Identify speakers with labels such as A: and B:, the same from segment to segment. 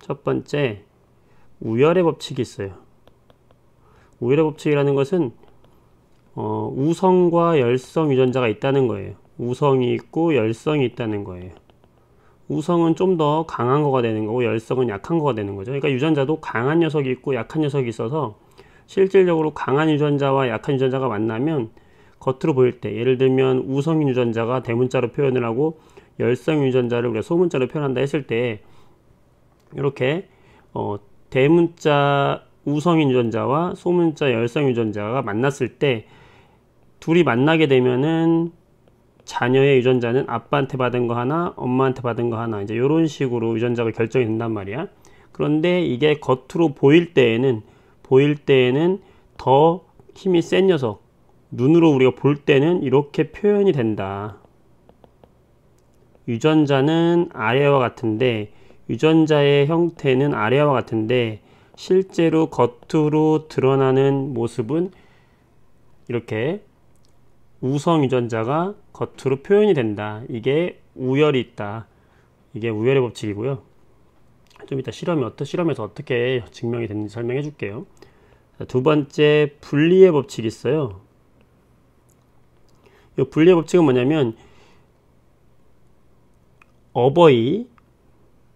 A: 첫 번째, 우열의 법칙이 있어요. 우열의 법칙이라는 것은 우성과 열성 유전자가 있다는 거예요. 우성이 있고 열성이 있다는 거예요. 우성은 좀 더 강한 거가 되는 거고 열성은 약한 거가 되는 거죠. 그러니까 유전자도 강한 녀석이 있고 약한 녀석이 있어서 실질적으로 강한 유전자와 약한 유전자가 만나면 겉으로 보일 때, 예를 들면 우성 유전자가 대문자로 표현을 하고 열성 유전자를 우리가 소문자로 표현한다 했을 때 이렇게 대문자 우성인 유전자와 소문자 열성 유전자가 만났을 때 둘이 만나게 되면은 자녀의 유전자는 아빠한테 받은 거 하나, 엄마한테 받은 거 하나, 이제 이런 식으로 유전자가 결정이 된단 말이야. 그런데 이게 겉으로 보일 때에는 더 힘이 센 녀석, 눈으로 우리가 볼 때는 이렇게 표현이 된다. 유전자는 아래와 같은데, 유전자의 형태는 아래와 같은데 실제로 겉으로 드러나는 모습은 이렇게 우성 유전자가 겉으로 표현이 된다. 이게 우열이 있다. 이게 우열의 법칙이고요. 좀 이따 실험에서 어떻게 증명이 됐는지 설명해 줄게요. 두 번째, 분리의 법칙이 있어요. 이 분리의 법칙은 뭐냐면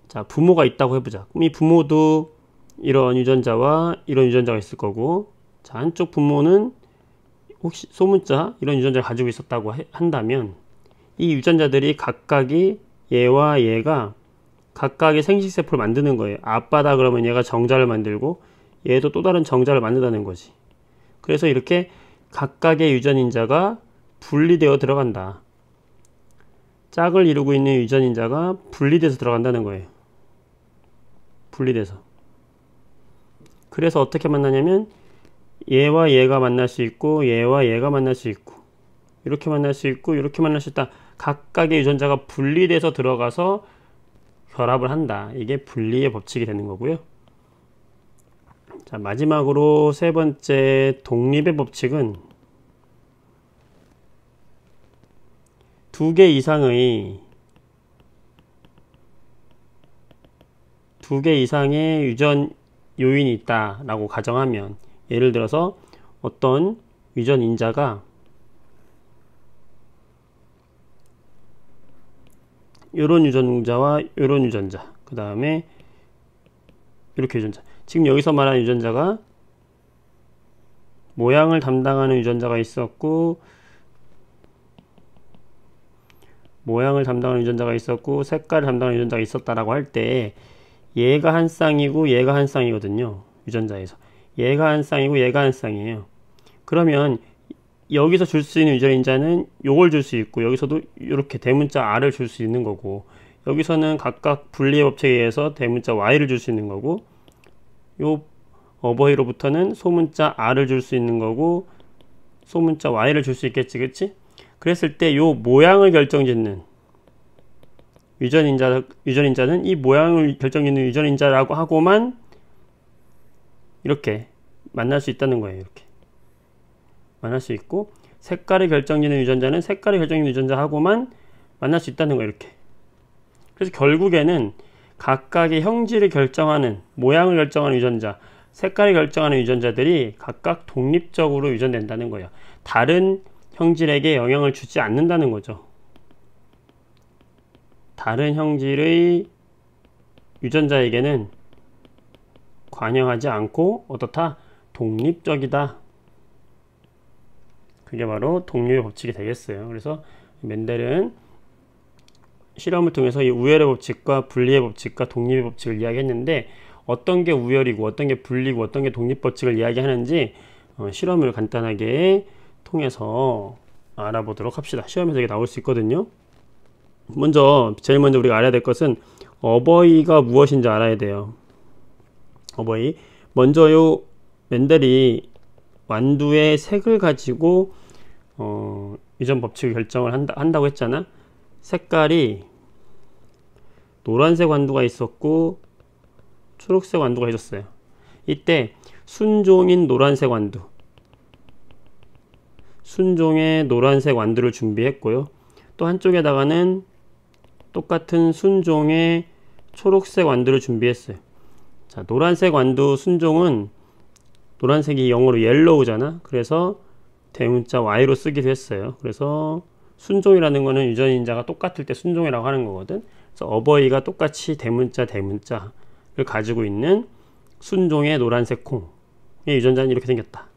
A: 자, 부모가 있다고 해보자. 그럼 이 부모도 이런 유전자와 이런 유전자가 있을 거고, 자, 한쪽 부모는 혹시 소문자 이런 유전자를 가지고 있었다고 한다면 이 유전자들이 각각이 얘와 얘가 각각의 생식세포를 만드는 거예요. 아빠다 그러면 얘가 정자를 만들고 얘도 또 다른 정자를 만든다는 거지. 그래서 이렇게 각각의 유전인자가 분리되어 들어간다. 짝을 이루고 있는 유전인자가 분리돼서 들어간다는 거예요. 분리돼서. 그래서 어떻게 만나냐면 얘와 얘가 만날 수 있고 얘와 얘가 만날 수 있고 이렇게 만날 수 있고 이렇게 만날 수 있다. 각각의 유전자가 분리돼서 들어가서 결합을 한다. 이게 분리의 법칙이 되는 거고요. 자, 마지막으로 세 번째, 독립의 법칙은 두 개 이상의 유전 요인이 있다라고 가정하면, 예를 들어서 어떤 유전인자가 요런 유전자와 요런 유전자, 그 다음에 이렇게 유전자, 지금 여기서 말하는 유전자가 모양을 담당하는 유전자가 있었고 색깔을 담당하는 유전자가 있었다라고 할 때 얘가 한 쌍이고 얘가 한 쌍이거든요. 유전자에서 얘가 한 쌍이고 얘가 한 쌍이에요. 그러면 여기서 줄 수 있는 유전인자는 요걸 줄 수 있고 여기서도 이렇게 대문자 R을 줄 수 있는 거고, 여기서는 각각 분리의 법칙에 의해서 대문자 Y를 줄 수 있는 거고, 요 어버이로부터는 소문자 R을 줄 수 있는 거고 소문자 Y를 줄 수 있겠지, 그치? 그랬을 때 요 모양을 결정짓는 유전인자는 이 모양을 결정짓는 유전인자라고 하고만 이렇게 만날 수 있다는 거예요. 이렇게 만날 수 있고, 색깔을 결정짓는 유전자는 색깔을 결정짓는 유전자하고만 만날 수 있다는 거예요. 이렇게. 그래서 결국에는 각각의 형질을 결정하는, 모양을 결정하는 유전자, 색깔을 결정하는 유전자들이 각각 독립적으로 유전된다는 거예요. 다른 형질에게 영향을 주지 않는다는 거죠. 다른 형질의 유전자에게는 관여하지 않고 어떻다? 독립적이다. 그게 바로 독립의 법칙이 되겠어요. 그래서 멘델은 실험을 통해서 이 우열의 법칙과 분리의 법칙과 독립의 법칙을 이야기했는데, 어떤 게 우열이고 어떤 게 분리고 어떤 게 독립 법칙을 이야기하는지 실험을 간단하게 통해서 알아보도록 합시다. 시험에서 이게 나올 수 있거든요. 제일 먼저 우리가 알아야 될 것은 어버이가 무엇인지 알아야 돼요. 어버이. 먼저 요 멘델이 완두의 색을 가지고 유전 법칙을 결정을 한다고 했잖아. 색깔이 노란색 완두가 있었고 초록색 완두가 있었어요. 이때 순종인 노란색 완두, 순종의 노란색 완두를 준비했고요. 또 한쪽에다가는 똑같은 순종의 초록색 완두를 준비했어요. 자, 노란색 완두 순종은 노란색이 영어로 옐로우잖아. 그래서 대문자 Y로 쓰기도 했어요. 그래서 순종이라는 거는 유전인자가 똑같을 때 순종이라고 하는 거거든. 그래서 어버이가 똑같이 대문자를 가지고 있는 순종의 노란색 콩의 유전자는 이렇게 생겼다.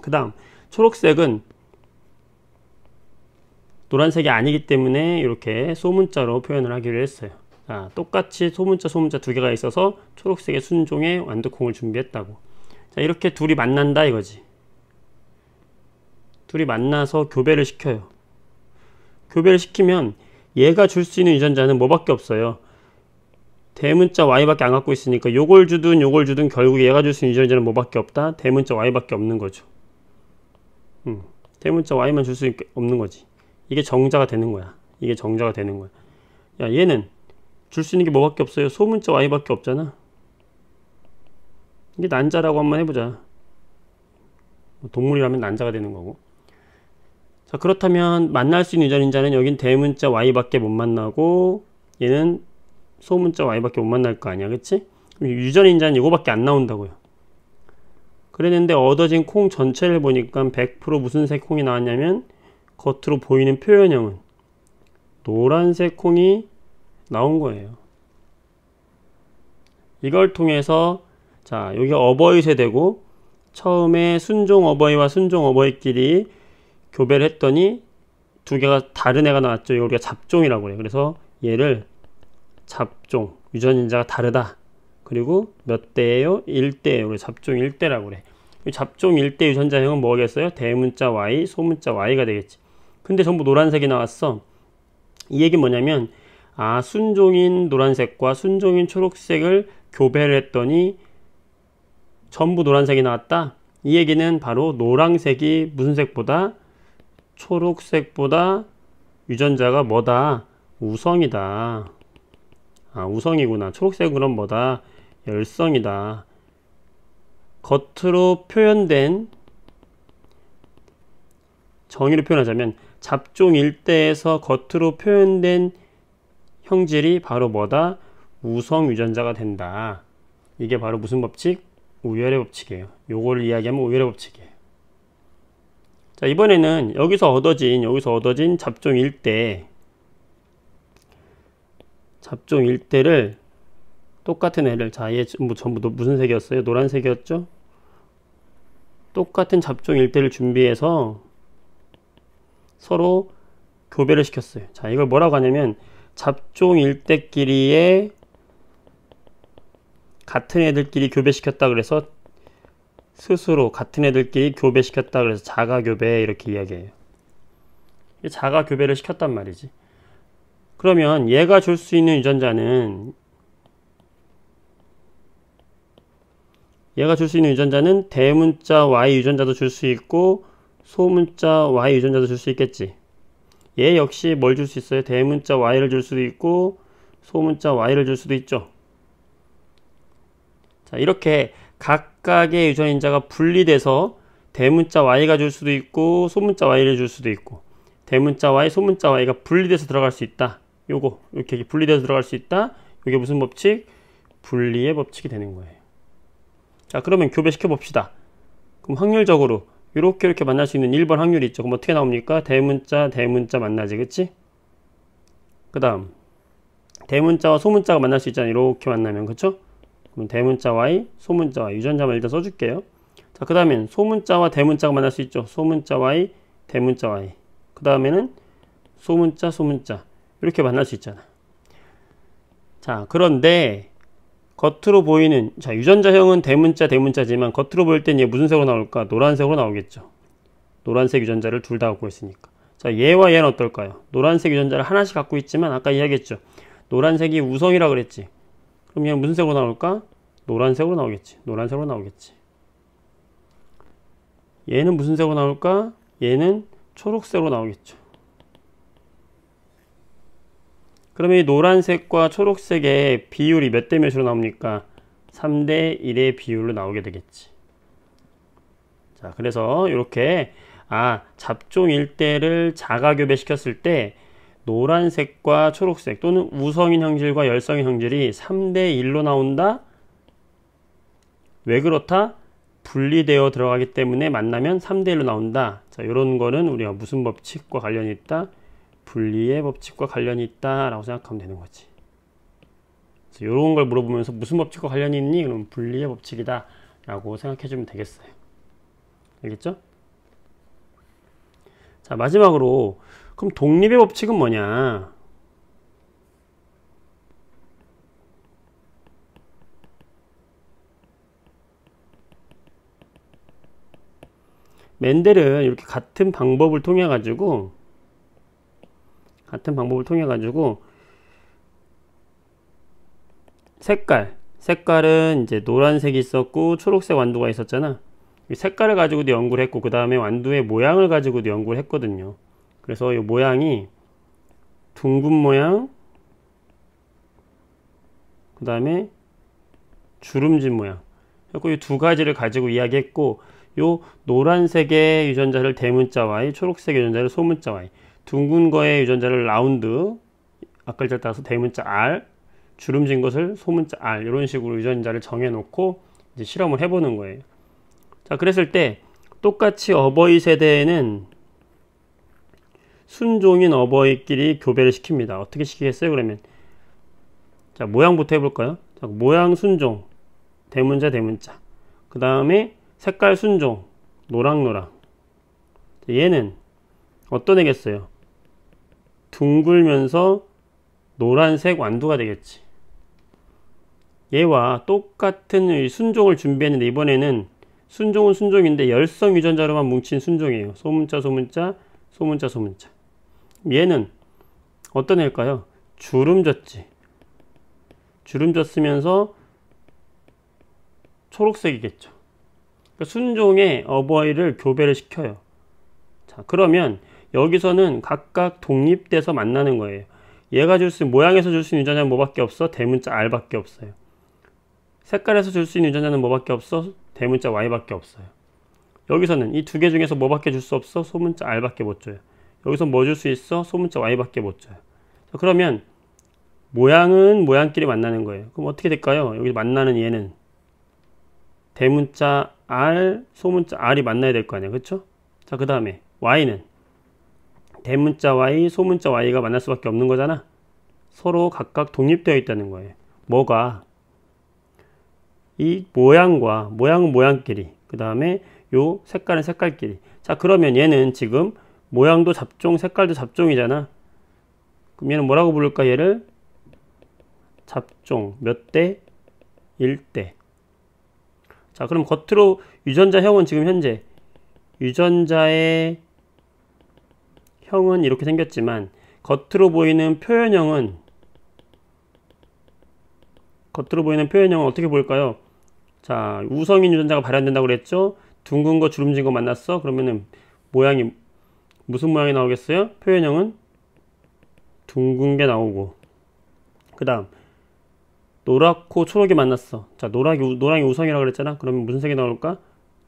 A: 그 다음 초록색은 노란색이 아니기 때문에 이렇게 소문자로 표현을 하기로 했어요. 자, 똑같이 소문자 두 개가 있어서 초록색의 순종의 완두콩을 준비했다고. 자, 이렇게 둘이 만난다 이거지. 둘이 만나서 교배를 시켜요. 교배를 시키면 얘가 줄 수 있는 유전자는 뭐밖에 없어요. 대문자 Y밖에 안 갖고 있으니까 요걸 주든 결국 얘가 줄 수 있는 유전자는 뭐밖에 없다? 대문자 Y밖에 없는 거죠. 대문자 Y만 줄 수 없는 거지. 이게 정자가 되는 거야. 이게 정자가 되는 거야. 야, 얘는 줄 수 있는 게 뭐밖에 없어요. 소문자 Y밖에 없잖아. 이게 난자라고 한번 해보자. 동물이라면 난자가 되는 거고. 자, 그렇다면 만날 수 있는 유전인자는 여긴 대문자 Y밖에 못 만나고 얘는 소문자 Y밖에 못 만날 거 아니야. 그치? 유전인자는 이거밖에 안 나온다고요. 그랬는데 얻어진 콩 전체를 보니까 100% 무슨 색 콩이 나왔냐면 겉으로 보이는 표현형은 노란색 콩이 나온 거예요. 이걸 통해서 자, 여기 어버이 세대고 처음에 순종 어버이와 순종 어버이끼리 교배를 했더니 두 개가 다른 애가 나왔죠. 이걸 우리가 잡종이라고 그래요. 그래서 얘를 잡종, 유전인자가 다르다. 그리고 몇 대예요? 1대예요. 그래서 잡종 1대라고 그래. 잡종 1대 유전자형은 뭐겠어요? 대문자 Y, 소문자 Y가 되겠지. 근데 전부 노란색이 나왔어. 이 얘기는 뭐냐면 아, 순종인 노란색과 순종인 초록색을 교배를 했더니 전부 노란색이 나왔다. 이 얘기는 바로 노란색이 무슨 색보다 초록색보다 유전자가 뭐다? 우성이다. 아, 우성이구나. 초록색은 그럼 뭐다? 열성이다. 겉으로 표현된 정의로 표현하자면 잡종 일대에서 겉으로 표현된 형질이 바로 뭐다? 우성 유전자가 된다. 이게 바로 무슨 법칙? 우열의 법칙이에요. 요거를 이야기하면 우열의 법칙이에요. 자, 이번에는 여기서 얻어진 잡종 1대 를 똑같은 애를, 자, 얘 전부 무슨 색이었어요? 노란색이었죠? 똑같은 잡종 1대를 준비해서 서로 교배를 시켰어요. 자, 이걸 뭐라고 하냐면 잡종 1대끼리의 같은 애들끼리 교배시켰다 그래서 스스로 같은 애들끼리 교배시켰다 그래서 자가교배 이렇게 이야기해요. 자가교배를 시켰단 말이지. 그러면 얘가 줄 수 있는 유전자는 대문자 Y 유전자도 줄 수 있고 소문자 Y 유전자도 줄 수 있겠지. 얘 역시 뭘 줄 수 있어요? 대문자 Y를 줄 수도 있고 소문자 Y를 줄 수도 있죠. 자, 이렇게 각각의 유전인자가 분리돼서 대문자 Y가 줄 수도 있고 소문자 Y를 줄 수도 있고 대문자 Y, 소문자 Y가 분리돼서 들어갈 수 있다. 요거 이렇게 분리돼서 들어갈 수 있다. 이게 무슨 법칙? 분리의 법칙이 되는 거예요. 자, 그러면 교배시켜 봅시다. 그럼 확률적으로 이렇게 만날 수 있는 1번 확률이 있죠. 그럼 어떻게 나옵니까? 대문자 만나지, 그치? 그 다음 대문자와 소문자가 만날 수 있잖아요. 이렇게 만나면, 그쵸? 그럼 대문자 Y, 소문자 Y 유전자만 일단 써줄게요. 자, 그 다음엔 소문자와 대문자가 만날 수 있죠. 소문자 Y, 대문자 Y. 그 다음에는 소문자 이렇게 만날 수 있잖아. 자, 그런데 겉으로 보이는, 자, 유전자형은 대문자지만 겉으로 보일 땐 얘 무슨 색으로 나올까? 노란색으로 나오겠죠. 노란색 유전자를 둘 다 갖고 있으니까. 자, 얘와 얘는 어떨까요? 노란색 유전자를 하나씩 갖고 있지만 아까 이야기했죠. 노란색이 우성이라 그랬지. 그럼 얘는 무슨 색으로 나올까? 노란색으로 나오겠지. 얘는 무슨 색으로 나올까? 얘는 초록색으로 나오겠죠. 그러면 이 노란색과 초록색의 비율이 몇 대 몇으로 나옵니까? 3대 1의 비율로 나오게 되겠지. 자, 그래서 이렇게 잡종 1대를 자가교배 시켰을 때 노란색과 초록색 또는 우성인 형질과 열성인 형질이 3대 1로 나온다? 왜 그렇다? 분리되어 들어가기 때문에 만나면 3대1로 나온다. 자, 이런 거는 우리가 무슨 법칙과 관련이 있다? 분리의 법칙과 관련이 있다 라고 생각하면 되는 거지. 이런 걸 물어보면서 무슨 법칙과 관련이 있니? 그럼 분리의 법칙이다 라고 생각해 주면 되겠어요. 알겠죠? 자, 마지막으로 그럼 독립의 법칙은 뭐냐? 멘델은 이렇게 같은 방법을 통해 가지고 색깔은 이제 노란색이 있었고 초록색 완두가 있었잖아. 이 색깔을 가지고도 연구를 했고 그 다음에 완두의 모양을 가지고도 연구를 했거든요. 그래서 이 모양이 둥근 모양, 그 다음에 주름진 모양. 그리고 이 두 가지를 가지고 이야기했고, 요 노란색의 유전자를 대문자 Y, 초록색의 유전자를 소문자 Y, 둥근 거의 유전자를 라운드, 앞글자를 따라서 대문자 R, 주름진 것을 소문자 R, 이런 식으로 유전자를 정해놓고 이제 실험을 해보는 거예요. 자, 그랬을 때 똑같이 어버이 세대에는 순종인 어버이끼리 교배를 시킵니다. 어떻게 시키겠어요? 그러면 자, 모양부터 해볼까요? 자, 모양 순종, 대문자 대문자. 그 다음에 색깔 순종, 노랑노랑. 얘는 어떤 애겠어요? 둥글면서 노란색 완두가 되겠지. 얘와 똑같은 순종을 준비했는데 이번에는 순종은 순종인데 열성 유전자로만 뭉친 순종이에요. 소문자 소문자 소문자 소문자. 얘는 어떤 애일까요? 주름졌지. 주름졌으면서 초록색이겠죠. 그러니까 순종의 어버이를 교배를 시켜요. 자, 그러면 여기서는 각각 독립돼서 만나는 거예요. 얘가 줄 수 있는, 모양에서 줄 수 있는 유전자는 뭐밖에 없어? 대문자 R밖에 없어요. 색깔에서 줄 수 있는 유전자는 뭐밖에 없어? 대문자 Y밖에 없어요. 여기서는 이 두 개 중에서 뭐밖에 줄 수 없어? 소문자 R밖에 못 줘요. 여기서 뭐 줄 수 있어? 소문자 Y밖에 못 줘요. 자, 그러면 모양은 모양끼리 만나는 거예요. 그럼 어떻게 될까요? 여기 만나는 얘는 대문자 R, 소문자 R이 만나야 될 거 아니야. 그쵸? 자, 그 다음에 Y는 대문자 Y, 소문자 Y가 만날 수밖에 없는 거잖아. 서로 각각 독립되어 있다는 거예요. 뭐가? 이 모양과 모양은 모양끼리, 그 다음에 요 색깔은 색깔끼리. 자, 그러면 얘는 지금 모양도 잡종, 색깔도 잡종이잖아. 그럼 얘는 뭐라고 부를까? 얘를 잡종 몇 대? 1대. 자, 그럼 겉으로 유전자형은 지금 현재 유전자의 형은 이렇게 생겼지만 겉으로 보이는 표현형은 어떻게 보일까요? 자, 우성인 유전자가 발현된다고 그랬죠? 둥근 거 주름진 거 만났어? 그러면은 모양이 무슨 모양이 나오겠어요? 표현형은 둥근 게 나오고, 그 다음 노랗고 초록이 만났어. 자, 노랑이 우성이라고 그랬잖아. 그러면 무슨 색이 나올까?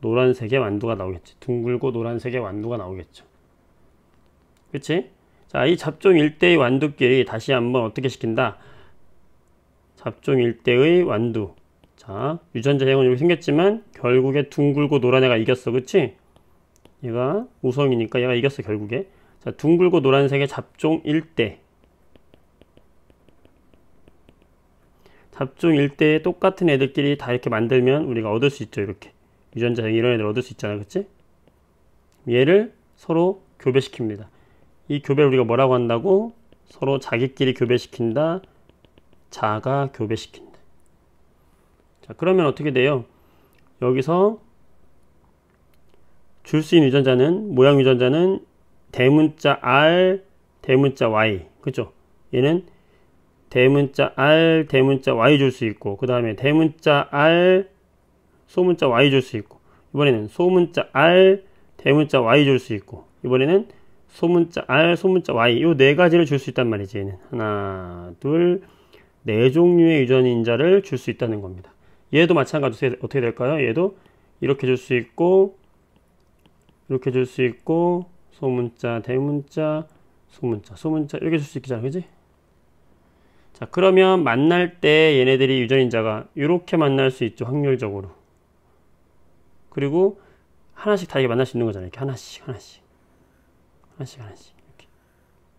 A: 노란색의 완두가 나오겠지. 둥글고 노란색의 완두가 나오겠죠. 그치? 자, 이 잡종 일대의 완두끼리 다시 한번 어떻게 시킨다? 잡종 일대의 완두. 자, 유전자형은 이렇게 생겼지만 결국에 둥글고 노란 애가 이겼어. 그치? 얘가 우성이니까 얘가 이겼어 결국에. 자, 둥글고 노란색의 잡종 일대. 잡종 일대에 똑같은 애들끼리 다 이렇게 만들면 우리가 얻을 수 있죠. 이렇게 유전자형 이런 애들 얻을 수 있잖아. 그치? 얘를 서로 교배시킵니다. 이 교배를 우리가 뭐라고 한다고? 서로 자기끼리 교배시킨다. 자가 교배시킨다. 자, 그러면 어떻게 돼요? 여기서 줄 수 있는 유전자는, 모양 유전자는 대문자 R, 대문자 Y. 그죠? 얘는 대문자 R, 대문자 Y 줄 수 있고, 그 다음에 대문자 R, 소문자 Y 줄 수 있고, 이번에는 소문자 R, 대문자 Y 줄 수 있고, 이번에는 소문자 R, 소문자 Y. 요 네 가지를 줄 수 있단 말이지. 얘는 하나, 둘, 네 종류의 유전인자를 줄 수 있다는 겁니다. 얘도 마찬가지로 어떻게 될까요? 얘도 이렇게 줄 수 있고, 이렇게 줄 수 있고, 소문자, 대문자, 소문자 이렇게 줄 수 있잖아. 그지? 자, 그러면 만날 때 얘네들이 유전인자가 이렇게 만날 수 있죠. 확률적으로. 그리고 하나씩 다 이게 만날 수 있는 거잖아요. 이렇게 하나씩 이렇게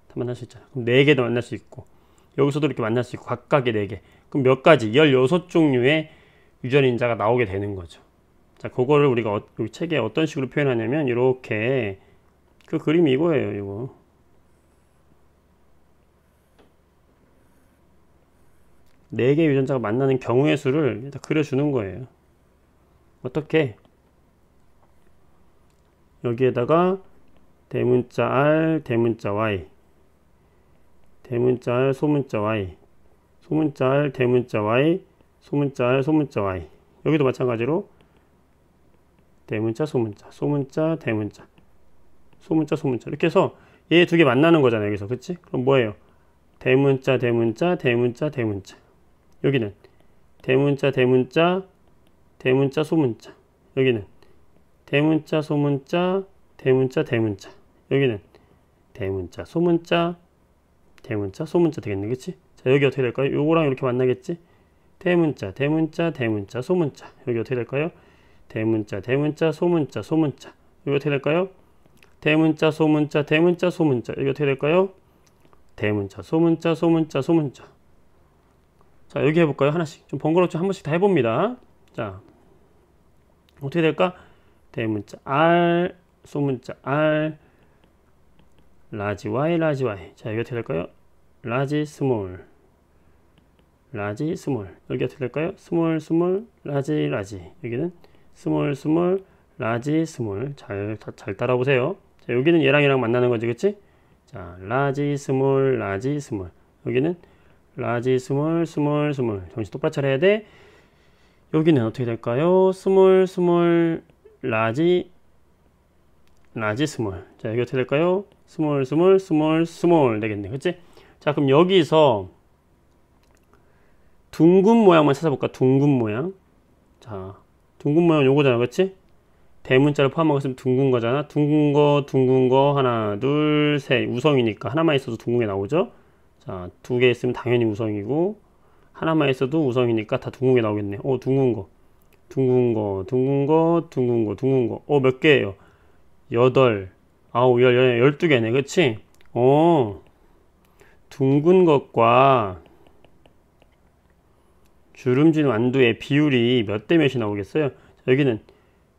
A: 다 만날 수 있잖아요. 그럼 4개도 만날 수 있고 여기서도 이렇게 만날 수 있고 각각의 4개. 그럼 몇 가지? 16종류의 유전인자가 나오게 되는 거죠. 자, 그거를 우리가 여기 책에 어떤 식으로 표현하냐면 이렇게 그 그림이 이거예요. 이거. 네 개의 유전자가 만나는 경우의 수를 일단 그려주는 거예요. 어떻게? 여기에다가 대문자 R, 대문자 Y, 대문자 R, 소문자 Y, 소문자 R, 대문자 Y, 소문자 R, 소문자 Y. 여기도 마찬가지로 대문자, 소문자, 소문자, 대문자, 소문자, 소문자. 이렇게 해서 얘 2개 만나는 거잖아요. 여기서. 그치? 그럼 뭐예요? 대문자, 대문자, 대문자, 대문자. 여기는 대문자, 대문자, 대문자, 소문자. 여기는 대문자, 소문자, 대문자, 대문자. 여기는 대문자, 소문자, 대문자, 소문자 되겠네. 그치? 자, 여기 어떻게 될까요? 요거랑 이렇게 만나겠지? 대문자, 대문자, 대문자, 소문자. 여기 어떻게 될까요? 대문자, 대문자, 소문자, 소문자. 여기 어떻게 될까요? 대문자, 소문자, 대문자, 소문자. 여기 어떻게 될까요? 대문자, 소문자, 소문자, 소문자. 자, 여기 해볼까요? 하나씩. 좀 번거롭죠? 한 번씩 다 해봅니다. 자, 어떻게 될까? 대문자 R, 소문자 R, 라지 Y, 라지 Y. 자, 여기 어떻게 될까요? 라지 스몰, 라지 스몰. 여기 어떻게 될까요? 스몰, 스몰, 라지, 라지. 여기는 스몰, 스몰, 라지, 스몰. 잘 따라보세요. 자, 여기는 얘랑 만나는 거지, 그치? 자, 라지, 스몰, 라지, 스몰. 여기는 라지, 스몰, 스몰, 스몰. 정신 똑바로 차려야 돼. 여기는 어떻게 될까요? 스몰, 스몰, 라지, 라지, 스몰. 자, 여기 어떻게 될까요? 스몰, 스몰, 스몰, 스몰 되겠네. 그치? 자, 그럼 여기서 둥근 모양만 찾아볼까? 둥근 모양. 자, 둥근 모양 요거잖아. 그치? 대문자를 포함하고 있으면 둥근 거잖아. 둥근 거, 하나, 둘, 셋. 우성이니까. 하나만 있어도 둥근 게 나오죠? 자, 2개 있으면 당연히 우성이고, 하나만 있어도 우성이니까 다 둥근 게 나오겠네. 둥근 거. 둥근 거, 둥근 거, 둥근 거, 둥근 거. 몇 개예요? 8, 9, 10, 12개네. 그치? 둥근 것과 주름진 완두의 비율이 몇 대 몇이 나오겠어요? 자, 여기는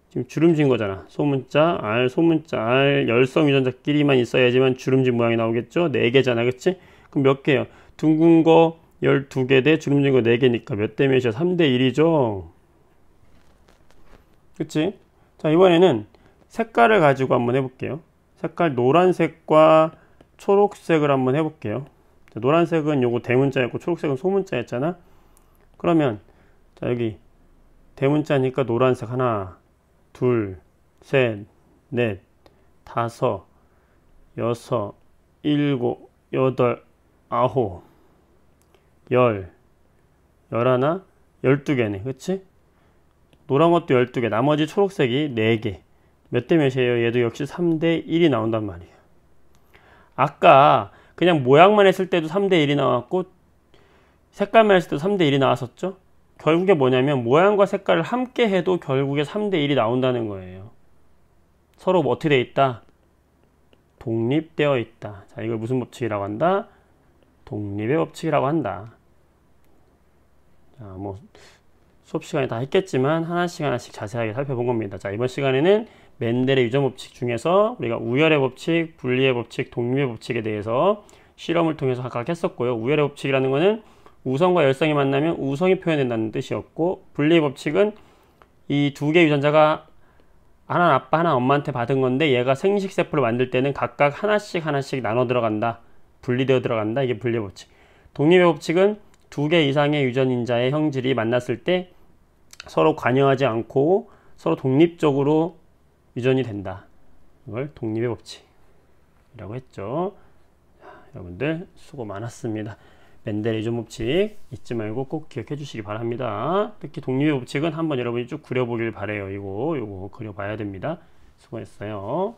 A: 지금 주름진 거잖아. 소문자 R, 소문자 R, 열성 유전자끼리만 있어야지만 주름진 모양이 나오겠죠? 4개잖아. 그치? 그럼 몇 개요? 둥근 거 12개 대 주름진 거 4개니까 몇 대 몇이야? 3대 1이죠? 그치? 자, 이번에는 색깔을 가지고 한번 해볼게요. 색깔 노란색과 초록색을 한번 해볼게요. 자, 노란색은 요거 대문자였고 초록색은 소문자였잖아. 그러면 자, 여기 대문자니까 노란색 하나, 둘, 셋, 넷, 다섯, 여섯, 일곱, 여덟, 아홉, 열, 열하나, 12개네. 그치? 노란 것도 12개, 나머지 초록색이 4개. 몇 대 몇이에요? 얘도 역시 3대 1이 나온단 말이에요. 아까 그냥 모양만 했을 때도 3대 1이 나왔고 색깔만 했을 때도 3대 1이 나왔었죠? 결국에 뭐냐면 모양과 색깔을 함께 해도 결국에 3대 1이 나온다는 거예요. 서로 어떻게 되어 있다? 독립되어 있다. 자, 이걸 무슨 법칙이라고 한다? 독립의 법칙이라고 한다. 자, 뭐 수업 시간에 다 했겠지만 하나씩 자세하게 살펴본 겁니다. 자, 이번 시간에는 멘델의 유전 법칙 중에서 우리가 우열의 법칙, 분리의 법칙, 독립의 법칙에 대해서 실험을 통해서 각각 했었고요. 우열의 법칙이라는 것은 우성과 열성이 만나면 우성이 표현된다는 뜻이었고, 분리의 법칙은 이 2개의 유전자가 하나 아빠 하나 엄마한테 받은 건데 얘가 생식세포를 만들 때는 각각 하나씩 나눠 들어간다. 분리되어 들어간다. 이게 분리의 법칙. 독립의 법칙은 2개 이상의 유전인자의 형질이 만났을 때 서로 관여하지 않고 서로 독립적으로 유전이 된다. 이걸 독립의 법칙이라고 했죠. 자, 여러분들 수고 많았습니다. 멘델의 유전 법칙 잊지 말고 꼭 기억해 주시기 바랍니다. 특히 독립의 법칙은 한번 여러분이 쭉 그려보길 바래요. 요거 그려봐야 됩니다. 수고했어요.